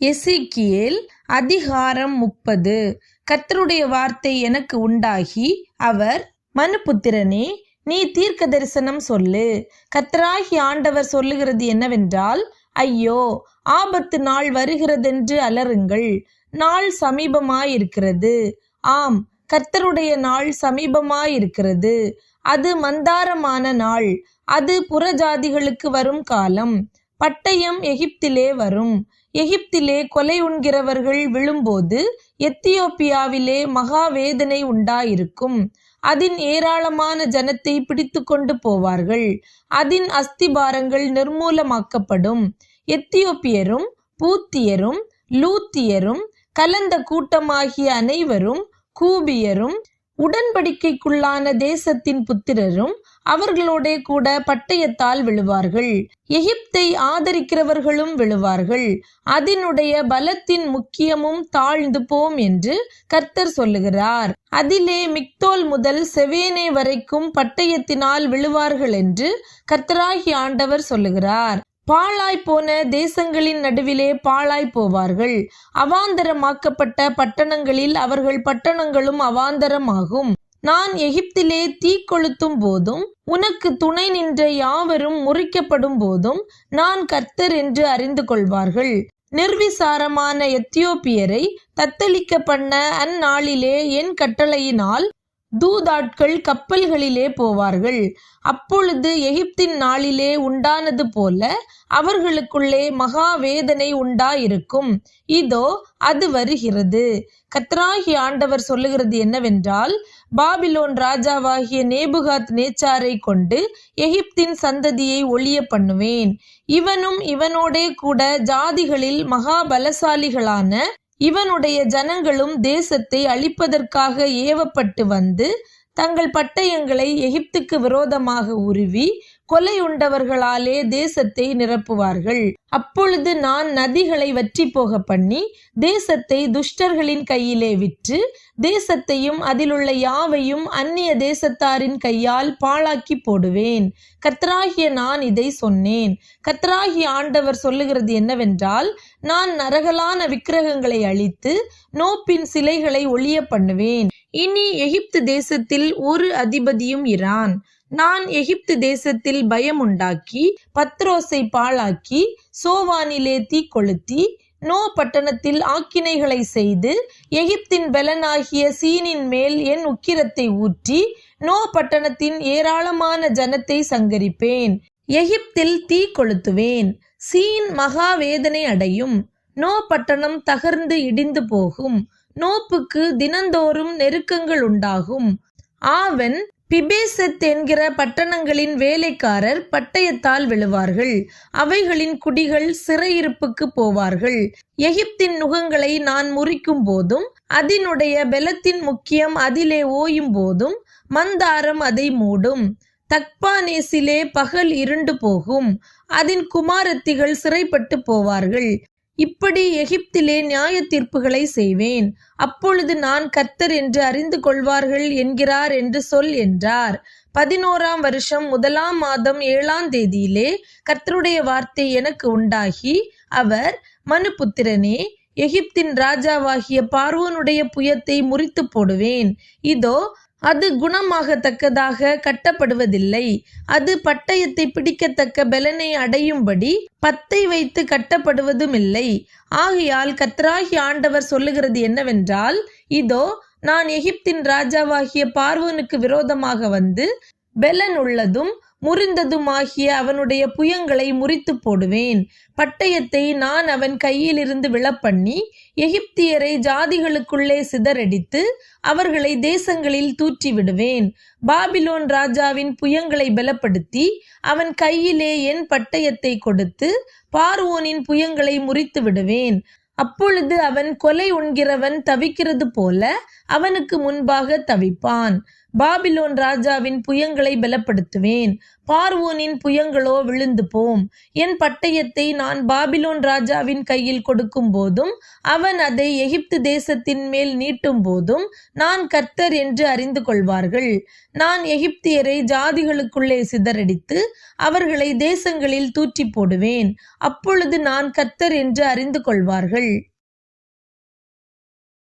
எசேக்கியேல் அதிகாரம் 30. கர்த்தருடைய வார்த்தை எனக்கு உண்டாகி, அவர், மனுபுத்திரனே, நீ தீர்க்க தரிசனம் சொல்லு. கர்த்தராகிய ஆண்டவர் சொல்லுகிறது என்னவென்றால், ஐயோ, ஆபத்து நாள் வருகிறதென்று அலறுங்கள். நாள் சமீபமாயிருக்கிறது. ஆம், கர்த்தருடைய நாள் சமீபமாயிருக்கிறது. அது மந்தாரமான நாள். அது புறஜாதிகளுக்கு வரும் காலம். பட்டயம் எகிப்திலே வரும். எகிப்திலே கொலை உண்கிறவர்கள் விழும்போது எத்தியோப்பியாவிலே மகா வேதனை உண்டாயிருக்கும். அதின் ஏராளமான ஜனத்தை பிடித்து கொண்டு போவார்கள். அதின் அஸ்திபாரங்கள் நிர்மூலமாக்கப்படும். எத்தியோப்பியரும் பூத்தியரும் லூத்தியரும் கலந்த கூட்டமாகிய அனைவரும், கூபியரும், உடன்படிக்கைக்குள்ளான தேசத்தின் புத்திரரும் அவர்களோட கூட பட்டயத்தால் விழுவார்கள். எகிப்தை ஆதரிக்கிறவர்களும் விழுவார்கள். அதனுடைய பலத்தின் முக்கியமும் தாழ்ந்து போம் என்று கர்த்தர் சொல்லுகிறார். அதிலே மிக்தோல் முதல் செவேனே வரைக்கும் பட்டயத்தினால் விழுவார்கள் என்று கர்த்தராகிய ஆண்டவர் சொல்லுகிறார். பாழாய் போன தேசங்களின் நடுவிலே பாழாய் போவார்கள். அவாந்தரமாக்கப்பட்ட பட்டணங்களில் அவர்கள் பட்டணங்களும் அவாந்தரமாகும். நான் எகிப்திலே தீ கொளுத்தும் போதும் உனக்கு துணை நின்ற யாவரும் முறிக்கப்படும் போதும் நான் கர்த்தர் என்று அறிந்து கொள்வார்கள். நிர்விசாரமான எத்தியோப்பியரை தத்தளிக்க பண்ண அந்நாளிலே என் கட்டளையினால் தூதாட்கள் கப்பல்களிலே போவார்கள். அப்பொழுது எகிப்தின் நாளிலே உண்டானது போல அவர்களுக்குள்ளே மகா வேதனை உண்டாயிருக்கும். இதோ அது வருகிறது. கர்த்தராகிய ஆண்டவர் சொல்லுகிறது என்னவென்றால், பாபிலோன் ராஜாவாகிய நேபுகாத் நேச்சாரை கொண்டு எகிப்தின் சந்ததியை ஒழிய பண்ணுவேன். இவனும் இவனோடே கூட ஜாதிகளில் மகா பலசாலிகளான இவனுடைய ஜனங்களும் தேசத்தை அழிப்பதற்காக ஏவப்பட்டு வந்து தங்கள் பட்டயங்களை எகிப்துக்கு விரோதமாக உருவி கொலை உண்டவர்களாலே தேசத்தை நிரப்புவார்கள். அப்பொழுது நான் நதிகளை வற்றி போக பண்ணி தேசத்தை துஷ்டர்களின் கையிலே விற்று தேசத்தையும் அதிலுள்ள யாவையும் அந்நிய தேசத்தாரின் கையால் பாழாக்கி போடுவேன். கர்த்தராகிய நான் இதை சொன்னேன். கர்த்தராகிய ஆண்டவர் சொல்லுகிறது என்னவென்றால், நான் நரகலான விக்கிரகங்களை அழித்து நோப்பின் சிலைகளை ஒழிய பண்ணுவேன். இனி எகிப்து தேசத்தில் ஒரு அதிபதியும் இரான். நான் எகிப்து தேசத்தில் பயம் உண்டாக்கி பத்ரோசை பாழாக்கி சோவானிலே தீ கொளுத்தி நோ பட்டணத்தில் ஆக்கினைகளை செய்து எகிப்தின் பலனாகிய சீனின் மேல் என் உக்கிரத்தை ஊற்றி நோ பட்டணத்தின் ஏராளமான ஜனத்தை சங்கரிப்பேன். எகிப்தில் தீ கொளுத்துவேன். சீன் மகா வேதனை அடையும். நோ பட்டணம் தகர்ந்து இடிந்து போகும். நோப்புக்கு தினந்தோறும் நெருக்கங்கள் உண்டாகும். ஆவன், பிபேசத் என்கிற பட்டணங்களின் வேலைக்காரர் பட்டயத்தால் விழுவார்கள். அவைகளின் குடிகள் சிறையிருப்புக்கு போவார்கள். எகிப்தின் நுகங்களை நான் முறிக்கும் போதும் அதனுடைய பலத்தின் முக்கியம் அதிலே ஓயும் போதும் மந்தாரம் அதை மூடும். தக்பானேசிலே பகல் இருண்டு போகும். அதன் குமாரத்திகள் சிறைப்பட்டு போவார்கள். இப்படி எகிப்திலே நியாய தீர்ப்புகளை செய்வேன். அப்பொழுது நான் கர்த்தர் என்று அறிந்து கொள்வார்கள் என்கிறார் என்று சொல் என்றார். 11ஆம் வருஷம் 1ஆம் மாதம் 7ஆம் தேதியிலே கர்த்தருடைய வார்த்தை எனக்கு உண்டாகி, அவர், மனுபுத்திரனே, எகிப்தின் ராஜாவாகிய பார்வோனுடைய புயத்தை முறித்து போடுவேன். இதோ அது குணமாகத்தக்கதாக கட்டப்படுவதில்லை. அது பட்டயத்தை பிடிக்கத்தக்க பலனை அடையும்படி பத்தை வைத்து கட்டப்படுவதுமில்லை. ஆகையால் கர்த்தராகிய ஆண்டவர் சொல்லுகிறது என்னவென்றால், இதோ நான் எகிப்தின் ராஜாவாகிய பார்வோனுக்கு விரோதமாக வந்து பெலன் உள்ளதும் முறிந்ததுமாகிய அவனுடைய புயங்களை முறித்து போடுவேன். பட்டயத்தை நான் அவன் கையிலிருந்து விழப்பண்ணி எகிப்தியரை ஜாதிகளுக்குள்ளே சிதறடித்து அவர்களை தேசங்களில் தூற்றி விடுவேன். பாபிலோன் ராஜாவின் புயங்களை பலப்படுத்தி அவன் கையிலே என் பட்டயத்தை கொடுத்து பார்வோனின் புயங்களை முறித்து விடுவேன். அப்பொழுது அவன் கொலை உண்கிறவன் தவிக்கிறது போல அவனுக்கு முன்பாக தவிப்பான். பாபிலோன் ராஜாவின் புயங்களை பலப்படுத்துவேன், பார்வோனின் புயங்களோ விழுந்து போம். என் பட்டயத்தை நான் பாபிலோன் ராஜாவின் கையில் கொடுக்கும் போதும் அவன் அதை எகிப்து தேசத்தின் மேல் நீட்டும் போதும் நான் கர்த்தர் என்று அறிந்து கொள்வார்கள். நான் எகிப்தியரை ஜாதிகளுக்குள்ளே சிதறடித்து அவர்களை தேசங்களில் தூற்றி போடுவேன். அப்பொழுது நான் கர்த்தர் என்று அறிந்து கொள்வார்கள்.